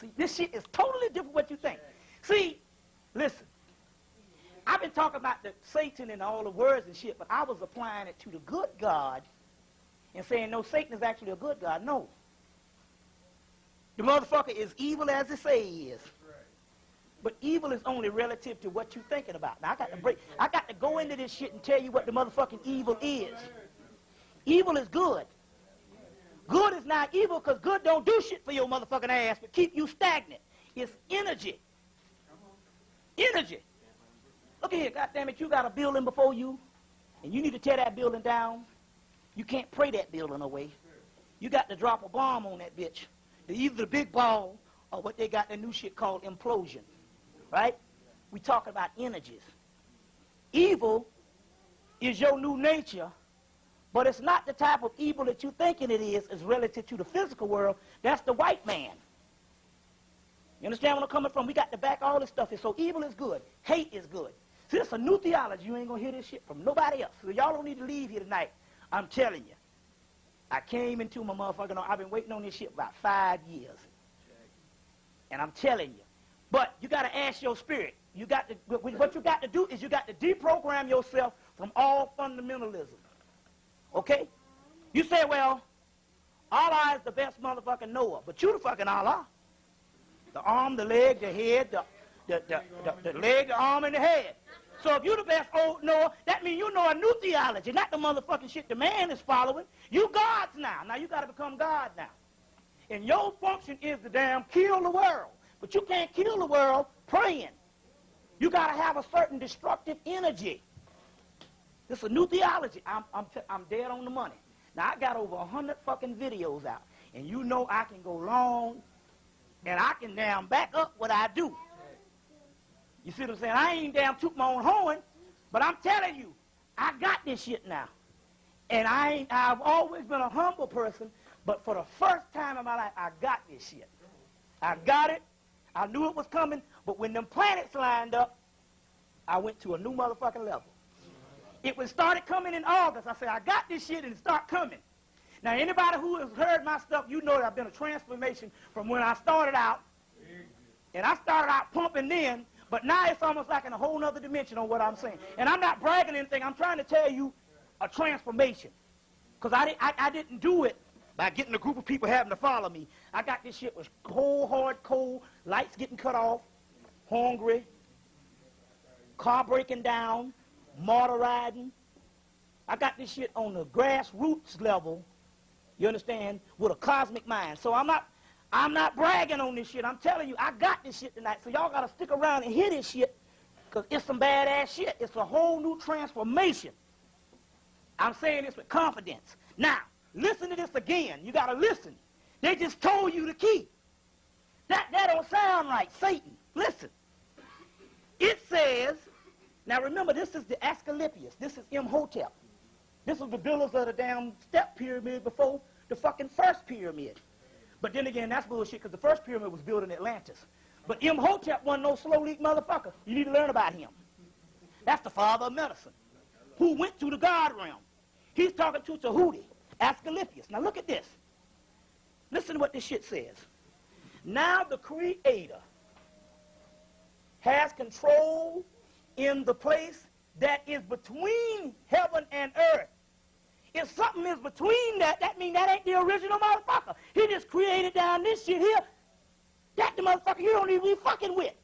See, this shit is totally different what you think. See, listen. I've been talking about the Satan and all the words and shit, but I was applying it to the good God and saying, no, Satan is actually a good God. No. The motherfucker is evil as they say he is. But evil is only relative to what you're thinking about. Now, I got to go into this shit and tell you what the motherfucking evil is. Evil is good. Good is not evil because good don't do shit for your motherfucking ass but keep you stagnant. It's energy. Energy. Look at here, goddammit, you got a building before you, and you need to tear that building down. You can't pray that building away. You got to drop a bomb on that bitch. Either the big ball or what they got the new shit called implosion. Right? We talking about energies. Evil is your new nature, but it's not the type of evil that you thinking it is. It's relative to the physical world. That's the white man. You understand where I'm coming from? We got to back all this stuff. So evil is good. Hate is good. See, it's a new theology. You ain't going to hear this shit from nobody else. So y'all don't need to leave here tonight. I'm telling you. I came into my motherfucking... I've been waiting on this shit for about 5 years. And I'm telling you. But you got to ask your spirit. What you got to do is you got to deprogram yourself from all fundamentalism. Okay? You say, well, Allah is the best motherfucking Noah. But you the fucking Allah. The arm, the leg, the head, the leg, the arm, and the head. So if you the best old Noah, that means you know a new theology, not the motherfucking shit the man is following. You gods now. Now you got to become God now. And your function is to damn kill the world. But you can't kill the world praying. You got to have a certain destructive energy. This is a new theology. I'm dead on the money. Now, I got over 100 fucking videos out. And you know I can go long, and I can damn back up what I do. You see what I'm saying? I ain't damn toot my own horn, but I'm telling you, I got this shit now. And I've always been a humble person, but for the first time in my life, I got this shit. I got it. I knew it was coming, but when them planets lined up, I went to a new motherfucking level. It was started coming in August. I said, I got this shit, and it started coming. Now, anybody who has heard my stuff, you know that I've been a transformation from when I started out, and I started out pumping then, but now it's almost like in a whole other dimension on what I'm saying. And I'm not bragging anything. I'm trying to tell you a transformation, because I didn't do it by getting a group of people having to follow me. I got this shit was cold, hard, cold, lights getting cut off, hungry, car breaking down, motor riding. I got this shit on the grassroots level, you understand, with a cosmic mind. So I'm not bragging on this shit. I'm telling you, I got this shit tonight. So y'all got to stick around and hear this shit, because it's some badass shit. It's a whole new transformation. I'm saying this with confidence. Now, listen to this again. You got to listen. They just told you the key. That don't sound right, Satan. Listen. It says, now remember, this is the Asclepius. This is Imhotep. This is the builders of the damn step pyramid before the fucking first pyramid. But then again, that's bullshit, because the first pyramid was built in Atlantis. But Imhotep wasn't no slow leak motherfucker. You need to learn about him. That's the father of medicine, who went to the God realm. He's talking to Tahuti, Asclepius. Now look at this. Listen to what this shit says. Now the Creator has control in the place that is between heaven and earth. If something is between that means that ain't the original motherfucker. He just created down this shit here. That the motherfucker you don't even be fucking with.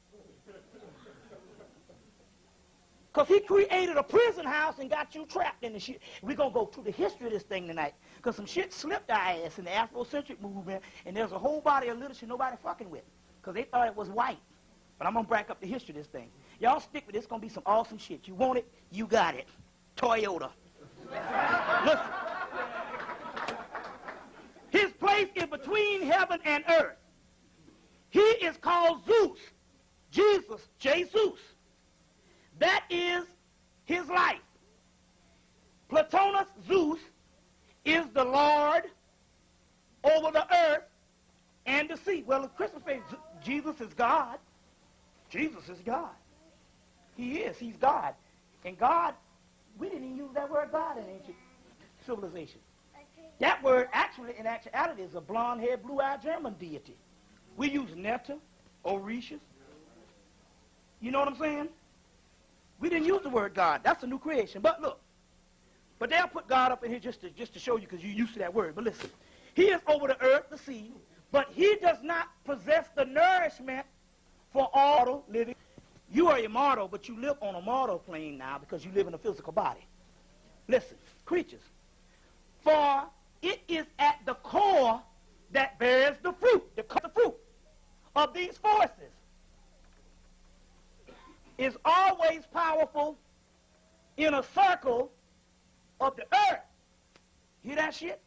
Because he created a prison house and got you trapped in the shit. We're going to go through the history of this thing tonight, because some shit slipped our ass in the Afrocentric movement, and there's a whole body of literature nobody fucking with, because they thought it was white. But I'm going to back up the history of this thing. Y'all stick with this. It's going to be some awesome shit. You want it? You got it. Toyota. Listen. His place is between heaven and earth. He is called Zeus. Jesus, Jesus. That is his life. Platonus, Zeus, is the Lord over the earth and the sea. Well, the Christians say Jesus is God. Jesus is God. He is. He's God. And God, we didn't even use that word God in ancient civilization. That word actually, in actuality, is a blonde-haired, blue-eyed German deity. We use netta, orishas. You know what I'm saying? We didn't use the word God. That's a new creation. But look, but they'll put God up in here just to show you because you're used to that word. But listen, he is over the earth, the sea, but he does not possess the nourishment for all living. You are immortal, but you live on a mortal plane now because you live in a physical body. Listen, creatures, for it is at the core that bears the fruit, the fruit of these forces is always powerful in a circle of the earth. Hear that shit?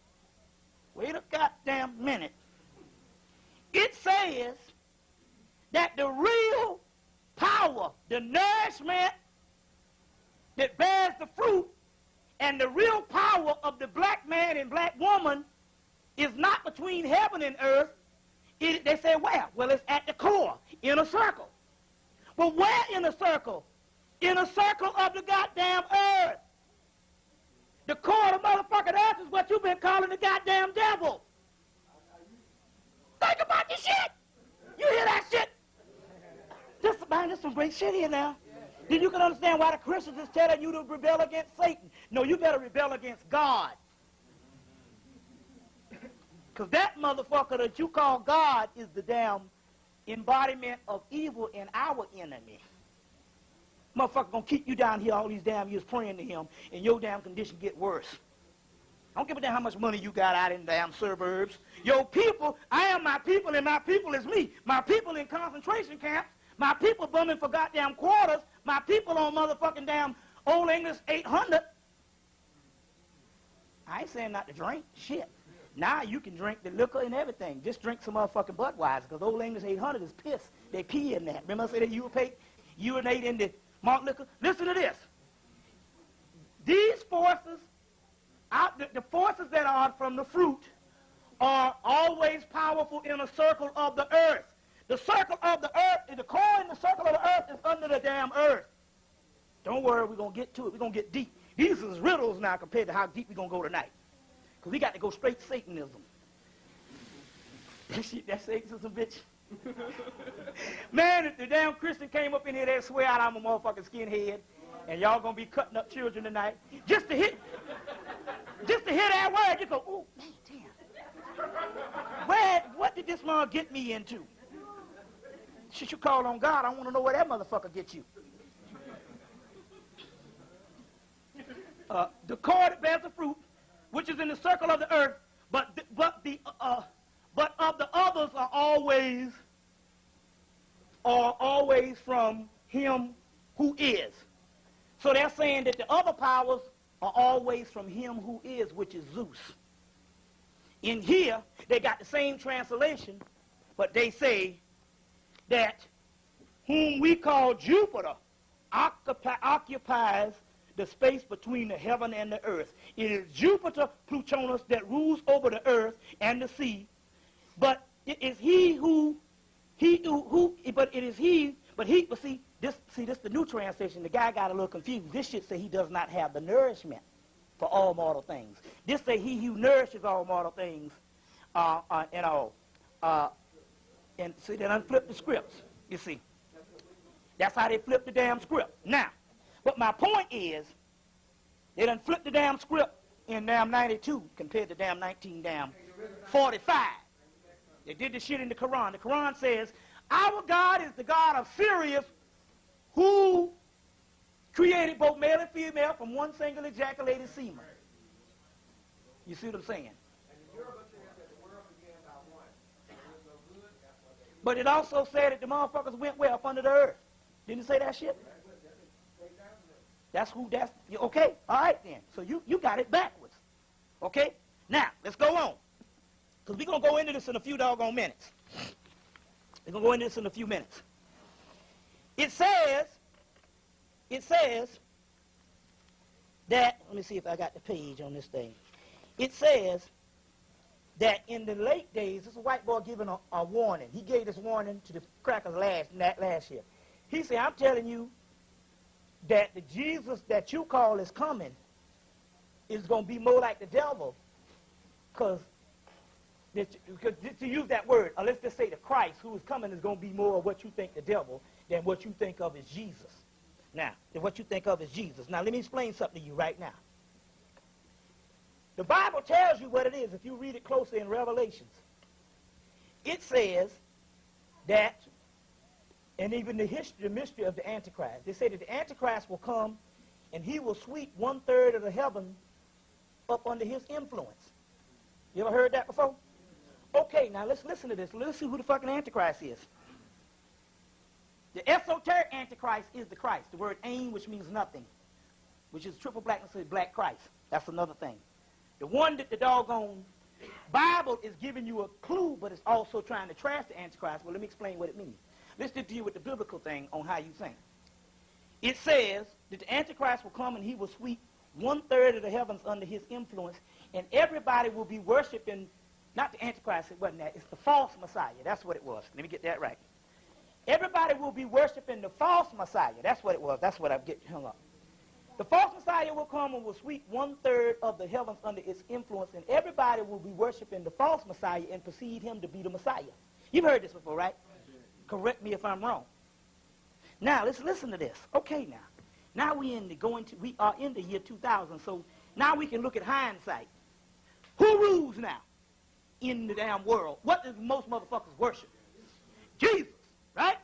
Wait a goddamn minute. It says that the real power, the nourishment that bears the fruit, and the real power of the black man and black woman is not between heaven and earth. They say where? Well, it's at the core, in a circle. Well, where in a circle? In a circle of the goddamn earth. The core of the motherfucking earth is what you've been calling the goddamn devil. Think about this shit. You hear that shit? There's some great shit here now. Then you can understand why the Christians is telling you to rebel against Satan. No, you better rebel against God. Because that motherfucker that you call God is the damn embodiment of evil in our enemy. Motherfucker gonna keep you down here all these damn years praying to him, and your damn condition get worse. I don't give a damn how much money you got out in the damn suburbs. Your people, I am my people, and my people is me. My people in concentration camps, my people bumming for goddamn quarters, my people on motherfucking damn Old English 800. I ain't saying not to drink. Shit. Now you can drink the liquor and everything. Just drink some motherfucking Budweiser, because Old English 800 is piss. They pee in that. Remember I said that urinate in the malt liquor? Listen to this. These forces, the forces that are from the fruit, are always powerful in a circle of the earth. The circle of the earth, the core in the circle of the earth is under the damn earth. Don't worry, we're going to get to it. We're going to get deep. These is riddles now compared to how deep we're going to go tonight. Because we got to go straight to Satanism. That shit, that Satanism, bitch. Man, if the damn Christian came up in here, they'd swear out I'm a motherfucking skinhead, and y'all going to be cutting up children tonight. Just to hear that word, you go, oh, man, damn. What did this man get me into? Should you call on God? I want to know where that motherfucker gets you. The core that bears the fruit, which is in the circle of the earth, but of the others are always from him who is. So they're saying that the other powers are always from him who is, which is Zeus. In here, they got the same translation, but they say that whom we call Jupiter occupies the space between the heaven and the earth. It is Jupiter, Plutonus, that rules over the earth and the sea. But it is this the new translation. The guy got a little confused. This should say he does not have the nourishment for all mortal things. This say he who nourishes all mortal things, and all. And see, they done flip the scripts, you see. That's how they flip the damn script. Now, but my point is, they done flipped the damn script in damn 92 compared to damn 1945. They did the shit in the Quran. The Quran says, our God is the God of Sirius, who created both male and female from one single ejaculated semen. You see what I'm saying? But it also said that the motherfuckers went way up under the earth. Didn't it say that shit? Okay, all right then. So you got it backwards. Okay? Now, let's go on. Because we're going to go into this in a few doggone minutes. We're going to go into this in a few minutes. It says that, let me see if I got the page on this thing. It says that in the late days, this is a white boy giving a warning. He gave this warning to the crackers last year. He said, I'm telling you that the Jesus that you call is coming is going to be more like the devil, because Because to use that word, let's just say the Christ who is coming is going to be more of what you think the devil than what you think of as Jesus. Now, than what you think of as Jesus. Now, let me explain something to you right now. The Bible tells you what it is if you read it closely in Revelations. It says that, and even the mystery of the Antichrist, they say that the Antichrist will come and he will sweep 1/3 of the heaven up under his influence. You ever heard that before? Okay, now let's listen to this. Let's see who the fucking Antichrist is. The esoteric Antichrist is the Christ. The word ain, which means nothing, which is triple blackness, is black Christ. That's another thing. The one that the doggone Bible is giving you a clue, but it's also trying to trash the Antichrist. Well, let me explain what it means. Let's just deal with the biblical thing on how you think. It says that the Antichrist will come and he will sweep 1/3 of the heavens under his influence, and everybody will be worshiping, not the Antichrist, it wasn't that, it's the false Messiah. That's what it was. Let me get that right. Everybody will be worshiping the false Messiah. That's what it was. That's what I'm getting hung up. The false Messiah will come and will sweep 1/3 of the heavens under its influence, and everybody will be worshiping the false Messiah and perceive him to be the Messiah. You've heard this before, right? Correct me if I'm wrong. Now, let's listen to this. Okay, now. Now we are in the year 2000, so now we can look at hindsight. Who rules now in the damn world? What does most motherfuckers worship? Jesus, right?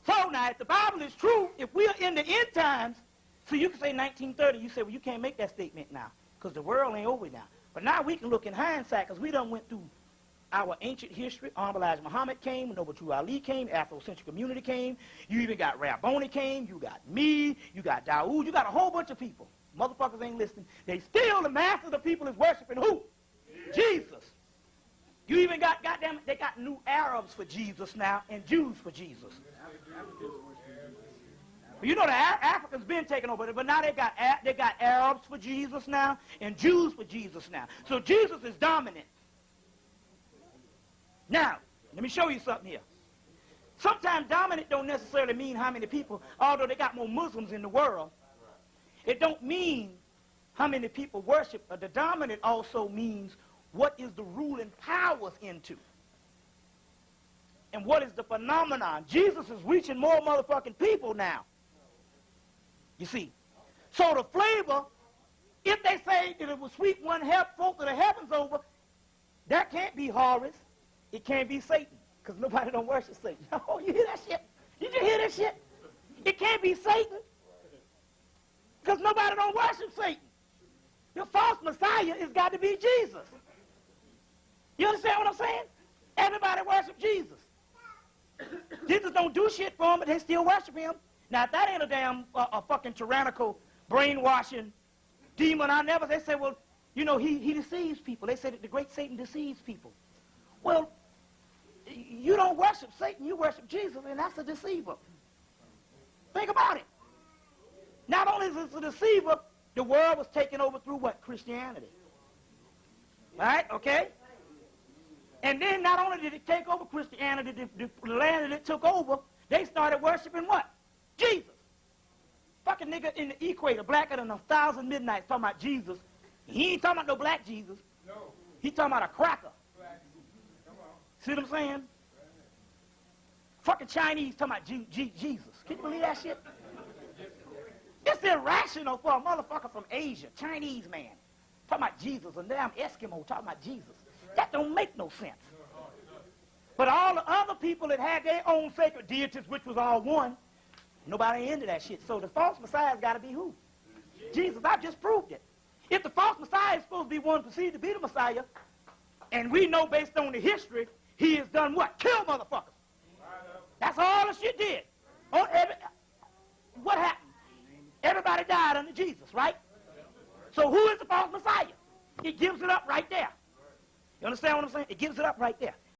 So now, if the Bible is true, if we are in the end times, so you can say 1930, you say, well, you can't make that statement now because the world ain't over now. But now we can look in hindsight because we done went through our ancient history. Honorable Elijah Muhammad came, Noble True Ali came, Afrocentric Community came. You even got Rabboni came. You got me. You got Daoud. You got a whole bunch of people. Motherfuckers ain't listening. They still, the mass of the people is worshiping who? Jesus. You even got, goddamn, they got new Arabs for Jesus now and Jews for Jesus. You know the Africans been taken over, but now they got Arabs for Jesus now and Jews for Jesus now. So Jesus is dominant. Now, let me show you something here. Sometimes dominant don't necessarily mean how many people, although they got more Muslims in the world. It don't mean how many people worship. The dominant also means what is the ruling powers into. And what is the phenomenon? Jesus is reaching more motherfucking people now. You see. So the flavor, if they say that it will sweep 1/4 of the heavens over, that can't be Horus. It can't be Satan, because nobody don't worship Satan. Oh, you hear that shit? Did you hear that shit? It can't be Satan, because nobody don't worship Satan. The false Messiah has got to be Jesus. You understand what I'm saying? Everybody worship Jesus. Jesus don't do shit for them, but they still worship him. Now, if that ain't a damn a fucking tyrannical, brainwashing demon, they say, well, you know, he deceives people. They say that the great Satan deceives people. Well, you don't worship Satan, you worship Jesus, and that's a deceiver. Think about it. Not only is it a deceiver, the world was taken over through what? Christianity. Right? Okay? And then not only did it take over Christianity, the land that it took over, they started worshiping what? Jesus. Fucking nigga in the equator, blacker than 1,000 midnights, talking about Jesus. He ain't talking about no black Jesus. No. He talking about a cracker. See what I'm saying? Fucking Chinese talking about Jesus. Can you believe that shit? It's irrational for a motherfucker from Asia, Chinese man, talking about Jesus, and damn Eskimo talking about Jesus. That don't make no sense. But all the other people that had their own sacred deities, which was all one, nobody into that shit. So the false Messiah's got to be who? Jesus. I just proved it. If the false Messiah is supposed to be one perceived to be the Messiah, and we know based on the history, he has done what? Kill motherfuckers. That's all the shit did. What happened? Everybody died under Jesus, right? So who is the false Messiah? He gives it up right there. You understand what I'm saying? It gives it up right there.